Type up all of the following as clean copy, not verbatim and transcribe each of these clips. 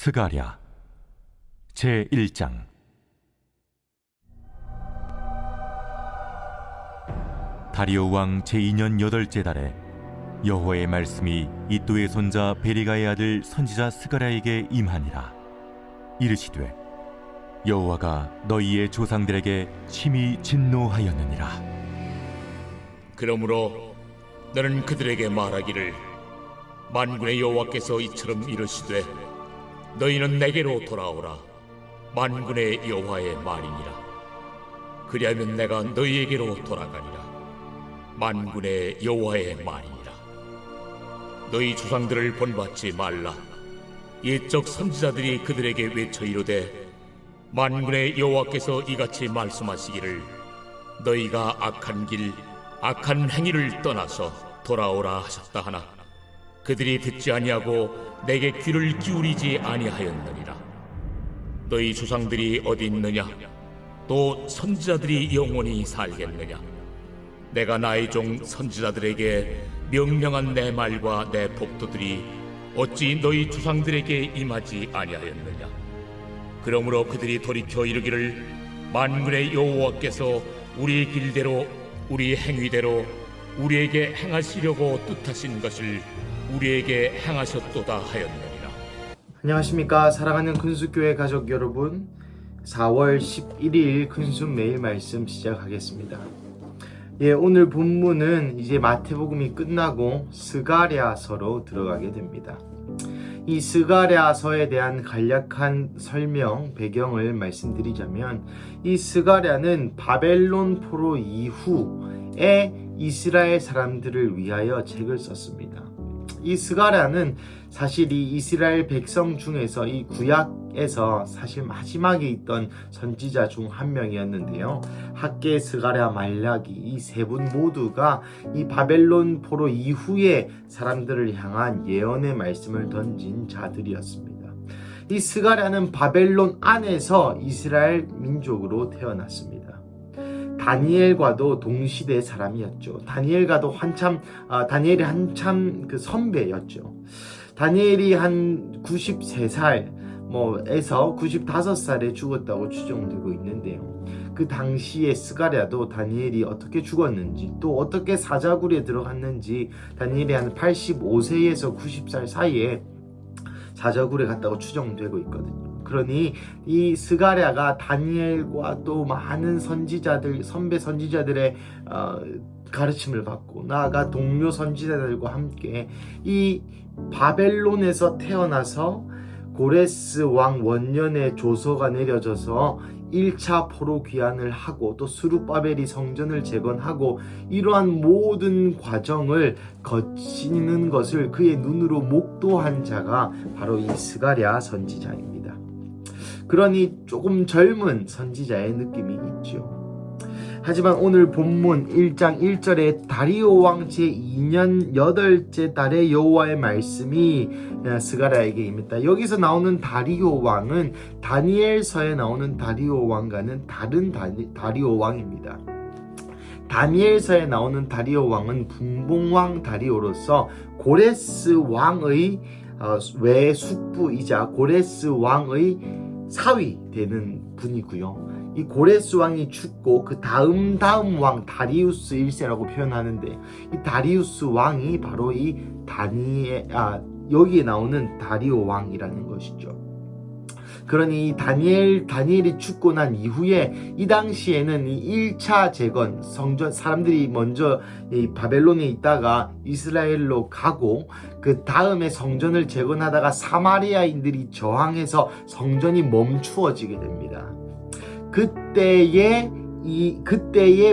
스가랴 제1장. 다리오 왕 제2년 8째 달에 여호와의 말씀이 이도의 손자 베리가의 아들 선지자 스가랴에게 임하니라. 이르시되 여호와가 너희의 조상들에게 심히 진노하였느니라. 그러므로 너는 그들에게 말하기를, 만군의 여호와께서 이처럼 이르시되 너희는 내게로 돌아오라. 만군의 여호와의 말이니라. 그리하면 내가 너희에게로 돌아가리라. 만군의 여호와의 말이니라. 너희 조상들을 본받지 말라. 옛적 선지자들이 그들에게 외쳐 이르되, 만군의 여호와께서 이같이 말씀하시기를, 너희가 악한 길 악한 행위를 떠나서 돌아오라 하셨다 하나 그들이 듣지 아니하고 내게 귀를 기울이지 아니하였느니라. 너희 조상들이 어디 있느냐? 또 선지자들이 영원히 살겠느냐? 내가 나의 종 선지자들에게 명령한 내 말과 내 법도들이 어찌 너희 조상들에게 임하지 아니하였느냐? 그러므로 그들이 돌이켜 이르기를, 만군의 여호와께서 우리의 길대로 우리 행위대로 우리에게 행하시려고 뜻하신 것을 우리에게 행하셨도다 하였느니라. 안녕하십니까, 사랑하는 큰숲교회 가족 여러분. 4월 11일 큰숲 매일 말씀 시작하겠습니다. 오늘 본문은 이제 마태복음이 끝나고 스가랴서로 들어가게 됩니다. 이 스가랴서에 대한 간략한 설명, 배경을 말씀드리자면, 이 스가랴는 바벨론 포로 이후에 이스라엘 사람들을 위하여 책을 썼습니다. 이 스가랴는 사실 이 이스라엘 백성 중에서 이 구약에서 사실 마지막에 있던 선지자 중 한 명이었는데요. 학개, 스가랴, 말라기 이 세 분 모두가 이 바벨론 포로 이후에 사람들을 향한 예언의 말씀을 던진 자들이었습니다. 이 스가랴는 바벨론 안에서 이스라엘 민족으로 태어났습니다. 다니엘과도 동시대 사람이었죠. 다니엘이 한참 그 선배였죠. 다니엘이 한 93살 에서 95살에 죽었다고 추정되고 있는데요. 그 당시에 스가랴도 다니엘이 어떻게 죽었는지, 또 어떻게 사자굴에 들어갔는지, 다니엘이 한 85세에서 90살 사이에 사자굴에 갔다고 추정되고 있거든요. 그러니 이 스가랴가 다니엘과 또 많은 선지자들, 선배 선지자들의 가르침을 받고, 나아가 동료 선지자들과 함께 이 바벨론에서 태어나서 고레스 왕 원년에 조서가 내려져서 1차 포로 귀환을 하고, 또 스룹바벨이 성전을 재건하고, 이러한 모든 과정을 거치는 것을 그의 눈으로 목도한 자가 바로 이 스가랴 선지자입니다. 그러니 조금 젊은 선지자의 느낌이 있죠. 하지만 오늘 본문 1장 1절에 다리오 왕 제2년 8째 달에 여호와의 말씀이 스가랴에게 임했다. 여기서 나오는 다리오 왕은 다니엘서에 나오는 다리오 왕과는 다른 다리오 왕입니다. 다니엘서에 나오는 다리오 왕은 분봉왕 다리오로서 고레스 왕의 외숙부이자 고레스 왕의 사위 되는 분이고요. 이 고레스 왕이 죽고 그 다음 왕 다리우스 1세라고 표현하는데, 이 다리우스 왕이 바로 이 여기에 나오는 다리오 왕이라는 것이죠. 그러니 다니엘이 죽고 난 이후에 이 당시에는 이 1차 재건, 성전, 사람들이 먼저 이 바벨론에 있다가 이스라엘로 가고, 그 다음에 성전을 재건하다가 사마리아인들이 저항해서 성전이 멈추어지게 됩니다. 그때의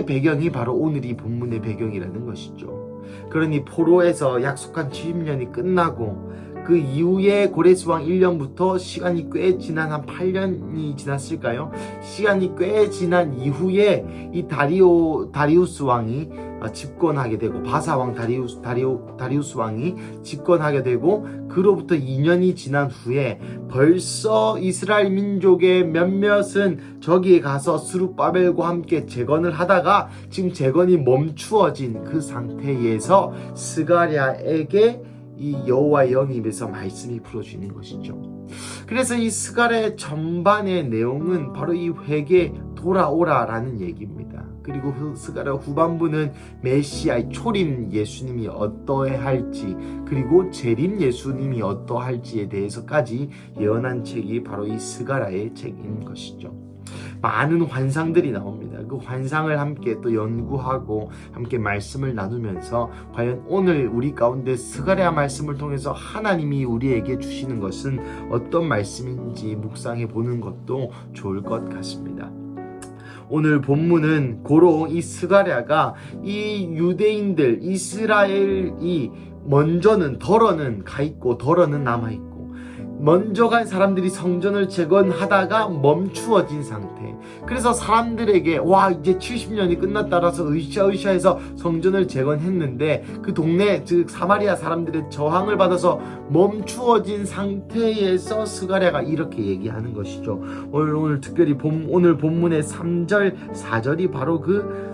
배경이 바로 오늘 이 본문의 배경이라는 것이죠. 그러니 포로에서 약속한 70년이 끝나고, 그 이후에 고레스 왕 1년부터 시간이 꽤 지난 한 8년이 지났을까요? 시간이 꽤 지난 이후에 이 다리우스 왕이 집권하게 되고, 바사 왕 다리우스 왕이 집권하게 되고, 그로부터 2년이 지난 후에 벌써 이스라엘 민족의 몇몇은 저기에 가서 스룹바벨과 함께 재건을 하다가 지금 재건이 멈추어진 그 상태에서 스가랴에게 이 여호와의 영이 입에서 말씀이 풀어지는 것이죠. 그래서 이 스가랴의 전반의 내용은 바로 이 회개 돌아오라라는 얘기입니다. 그리고 스가랴 후반부는 메시아의 초림 예수님이 어떠할지 그리고 재림 예수님이 어떠할지에 대해서까지 예언한 책이 바로 이 스가랴의 책인 것이죠. 많은 환상들이 나옵니다. 그 환상을 함께 또 연구하고 함께 말씀을 나누면서 과연 오늘 우리 가운데 스가랴 말씀을 통해서 하나님이 우리에게 주시는 것은 어떤 말씀인지 묵상해 보는 것도 좋을 것 같습니다. 오늘 본문은 고로 이 스가랴가 이 유대인들 이스라엘이 먼저는 덜어는 가 있고 덜어는 남아 있고 먼저 간 사람들이 성전을 재건하다가 멈추어진 상태. 그래서 사람들에게 와 이제 70년이 끝났다라서 으쌰으쌰해서 성전을 재건했는데 그 동네 즉 사마리아 사람들의 저항을 받아서 멈추어진 상태에서 스가랴가 이렇게 얘기하는 것이죠. 오늘 특별히 오늘 본문의 3절 4절이 바로 그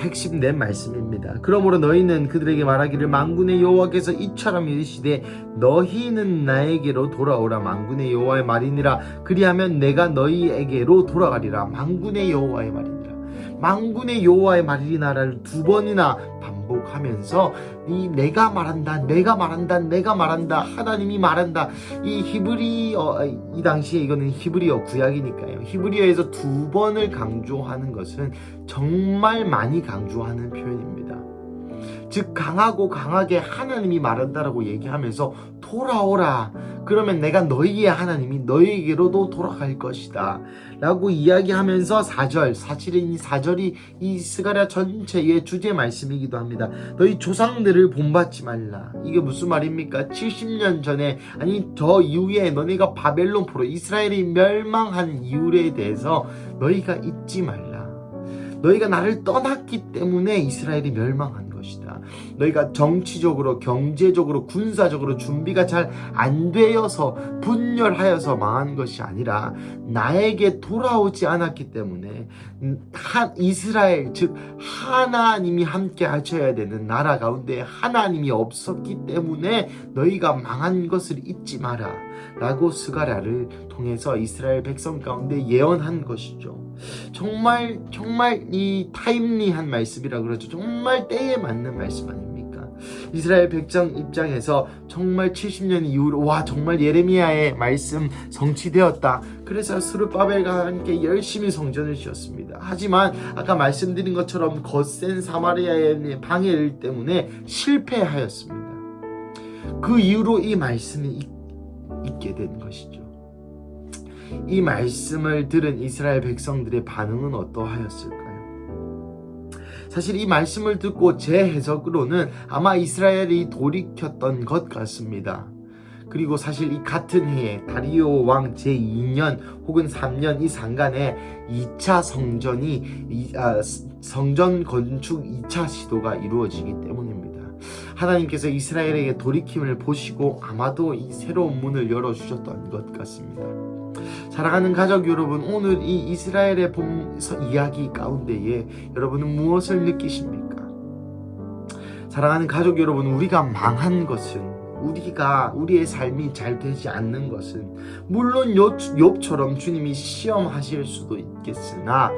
핵심된 말씀입니다. 그러므로 너희는 그들에게 말하기를 만군의 여호와께서 이처럼 이르시되 너희는 나에게로 돌아오라 만군의 여호와의 말이니라 그리하면 내가 너희에게로 돌아가리라 만군의 여호와의 말이니라 만군의 여호와의 말이니라를 2번이나 반복하면서 이 내가 말한다 하나님이 말한다 이 히브리어 이 당시에 이거는 히브리어 구약이니까요. 히브리어에서 2번을 강조하는 것은 정말 많이 강조하는 표현입니다. 즉 강하고 강하게 하나님이 말한다라고 얘기하면서 돌아오라 그러면 내가 너희의 하나님이 너희에게로도 돌아갈 것이다 라고 이야기하면서 4절 사실은 이 4절이 이 스가랴 전체의 주제 말씀이기도 합니다. 너희 조상들을 본받지 말라. 이게 무슨 말입니까? 70년 전에 아니 저 이후에 너희가 바벨론 포로 이스라엘이 멸망한 이유에 대해서 너희가 잊지 말라. 너희가 나를 떠났기 때문에 이스라엘이 멸망한 것이다. 너희가 정치적으로 경제적으로 군사적으로 준비가 잘 안 되어서 분열하여서 망한 것이 아니라 나에게 돌아오지 않았기 때문에 이스라엘 즉 하나님이 함께 하셔야 되는 나라 가운데 하나님이 없었기 때문에 너희가 망한 것을 잊지 마라 라고 스가랴를 통해서 이스라엘 백성 가운데 예언한 것이죠. 정말 이 타임리한 말씀이라 그러죠. 정말 때에 맞는 말씀 아닙니까? 이스라엘 백성 입장에서 정말 70년 이후로 와 정말 예레미야의 말씀 성취되었다. 그래서 스룹바벨과 함께 열심히 성전을 지었습니다. 하지만 아까 말씀드린 것처럼 거센 사마리아의 방해 때문에 실패하였습니다. 그 이후로 이 말씀이 있게 된 것이죠. 이 말씀을 들은 이스라엘 백성들의 반응은 어떠하였을까요? 사실 이 말씀을 듣고 제 해석으로는 아마 이스라엘이 돌이켰던 것 같습니다. 그리고 사실 이 같은 해에 다리오 왕 제2년 혹은 3년 이 상간에 2차 성전 건축 2차 시도가 이루어지기 때문입니다. 하나님께서 이스라엘에게 돌이킴을 보시고 아마도 이 새로운 문을 열어주셨던 것 같습니다. 사랑하는 가족 여러분, 오늘 이 이스라엘의 이야기 가운데에 여러분은 무엇을 느끼십니까? 사랑하는 가족 여러분, 우리가 망한 것은 우리의 삶이 잘 되지 않는 것은 물론 욥처럼 주님이 시험하실 수도 있겠으나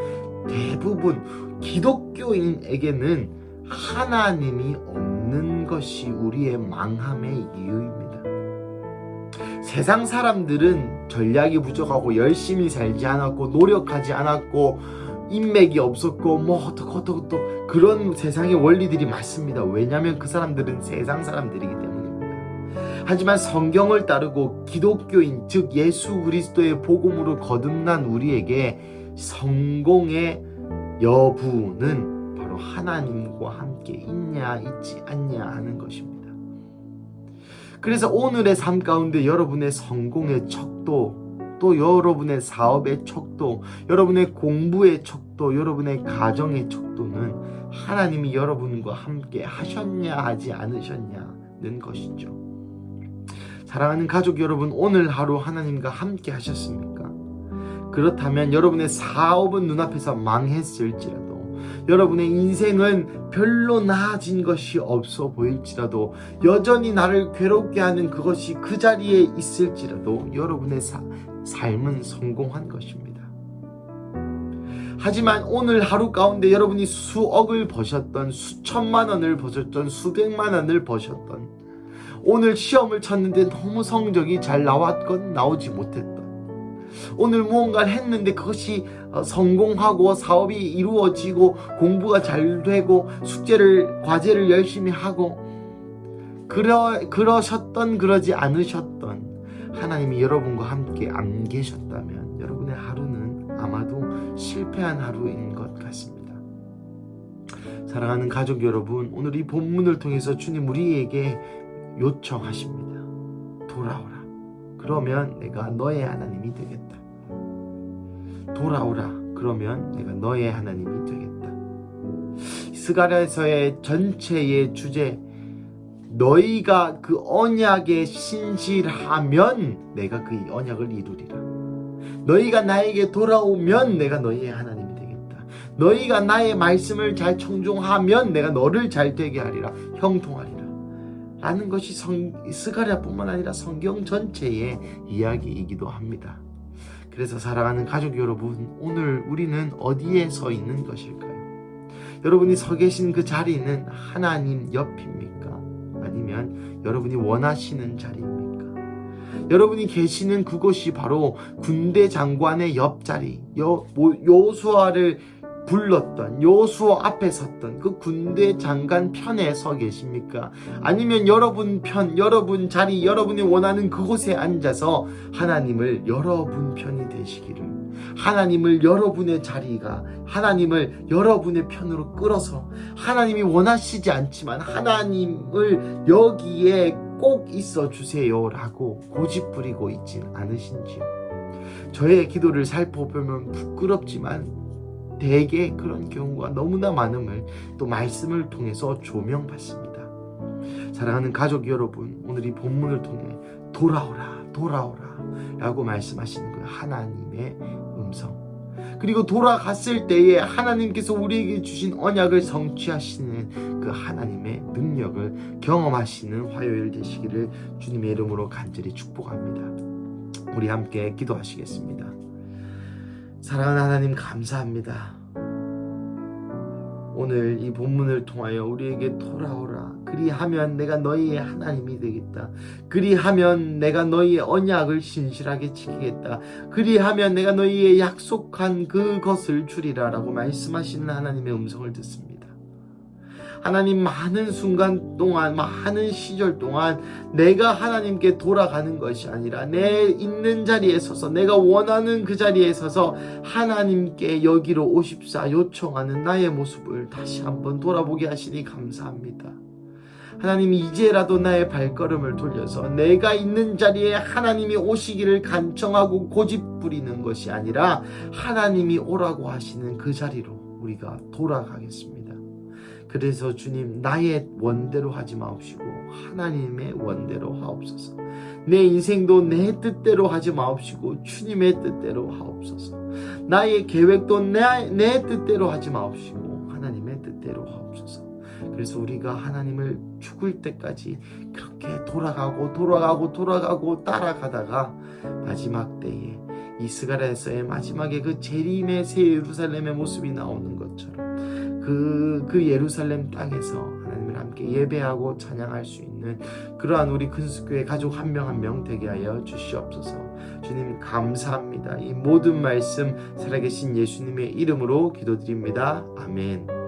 대부분 기독교인에게는 하나님이 없는 것이 우리의 망함의 이유입니다. 세상 사람들은 전략이 부족하고 열심히 살지 않았고 노력하지 않았고 인맥이 없었고 뭐 어떻고 그런 세상의 원리들이 맞습니다. 왜냐하면 그 사람들은 세상 사람들이기 때문입니다. 하지만 성경을 따르고 기독교인 즉 예수 그리스도의 복음으로 거듭난 우리에게 성공의 여부는 바로 하나님과 함께 있냐 있지 않냐 하는 것입니다. 그래서 오늘의 삶 가운데 여러분의 성공의 척도, 또 여러분의 사업의 척도, 여러분의 공부의 척도, 여러분의 가정의 척도는 하나님이 여러분과 함께 하셨냐 하지 않으셨냐는 것이죠. 사랑하는 가족 여러분, 오늘 하루 하나님과 함께 하셨습니까? 그렇다면 여러분의 사업은 눈앞에서 망했을지라도 여러분의 인생은 별로 나아진 것이 없어 보일지라도, 여전히 나를 괴롭게 하는 그것이 그 자리에 있을지라도 여러분의 삶은 성공한 것입니다. 하지만 오늘 하루 가운데 여러분이 수억을 버셨던, 수천만 원을 버셨던, 수백만 원을 버셨던, 오늘 시험을 쳤는데 너무 성적이 잘 나왔건 나오지 못했던, 오늘 무언가를 했는데 그것이 성공하고 사업이 이루어지고 공부가 잘 되고 과제를 열심히 하고, 그러셨던 그러지 않으셨던, 하나님이 여러분과 함께 안 계셨다면 여러분의 하루는 아마도 실패한 하루인 것 같습니다. 사랑하는 가족 여러분, 오늘 이 본문을 통해서 주님 우리에게 요청하십니다. 돌아오라. 그러면 내가 너의 하나님이 되겠다. 돌아오라. 그러면 내가 너의 하나님이 되겠다. 스가랴서의 전체의 주제, 너희가 그 언약에 신실하면 내가 그 언약을 이루리라. 너희가 나에게 돌아오면 내가 너희의 하나님이 되겠다. 너희가 나의 말씀을 잘 청종하면 내가 너를 잘 되게 하리라, 형통하리라 라는 것이 스가랴뿐만 아니라 성경 전체의 이야기이기도 합니다. 그래서 사랑하는 가족 여러분, 오늘 우리는 어디에 서 있는 것일까요? 여러분이 서 계신 그 자리는 하나님 옆입니까? 아니면 여러분이 원하시는 자리입니까? 여러분이 계시는 그곳이 바로 군대 장관의 옆자리, 요수아를 불렀던, 요수아 앞에 섰던 그 군대 장관 편에 서 계십니까? 아니면 여러분 편, 여러분 자리, 여러분이 원하는 그곳에 앉아서 하나님을 여러분 편이 되시기를, 하나님을 여러분의 자리가, 하나님을 여러분의 편으로 끌어서, 하나님이 원하시지 않지만 하나님을 여기에 꼭 있어 주세요 라고 고집부리고 있진 않으신지요? 저의 기도를 살펴보면 부끄럽지만 대개 그런 경우가 너무나 많음을 또 말씀을 통해서 조명받습니다. 사랑하는 가족 여러분, 오늘 이 본문을 통해 돌아오라, 돌아오라 라고 말씀하시는 그 하나님의 음성, 그리고 돌아갔을 때에 하나님께서 우리에게 주신 언약을 성취하시는 그 하나님의 능력을 경험하시는 화요일 되시기를 주님의 이름으로 간절히 축복합니다. 우리 함께 기도하시겠습니다. 사랑하는 하나님, 감사합니다. 오늘 이 본문을 통하여 우리에게 돌아오라, 그리하면 내가 너희의 하나님이 되겠다, 그리하면 내가 너희의 언약을 신실하게 지키겠다, 그리하면 내가 너희의 약속한 그것을 주리라 라고 말씀하시는 하나님의 음성을 듣습니다. 하나님, 많은 순간 동안, 많은 시절 동안 내가 하나님께 돌아가는 것이 아니라 내 있는 자리에 서서, 내가 원하는 그 자리에 서서 하나님께 여기로 오십사 요청하는 나의 모습을 다시 한번 돌아보게 하시니 감사합니다. 하나님이 이제라도 나의 발걸음을 돌려서 내가 있는 자리에 하나님이 오시기를 간청하고 고집부리는 것이 아니라 하나님이 오라고 하시는 그 자리로 우리가 돌아가겠습니다. 그래서 주님, 나의 원대로 하지 마옵시고 하나님의 원대로 하옵소서. 내 인생도 내 뜻대로 하지 마옵시고 주님의 뜻대로 하옵소서. 나의 계획도 내 뜻대로 하지 마옵시고 하나님의 뜻대로 하옵소서. 그래서 우리가 하나님을 죽을 때까지 그렇게 돌아가고 따라가다가 마지막 때에 이 스가랴서의 마지막에 그 재림의 새 예루살렘의 모습이 나오는 것처럼 그 예루살렘 땅에서 하나님을 함께 예배하고 찬양할 수 있는 그러한 우리 근수교회 가족 한 명 한 명 되게 하여 주시옵소서. 주님 감사합니다. 이 모든 말씀 살아계신 예수님의 이름으로 기도드립니다. 아멘.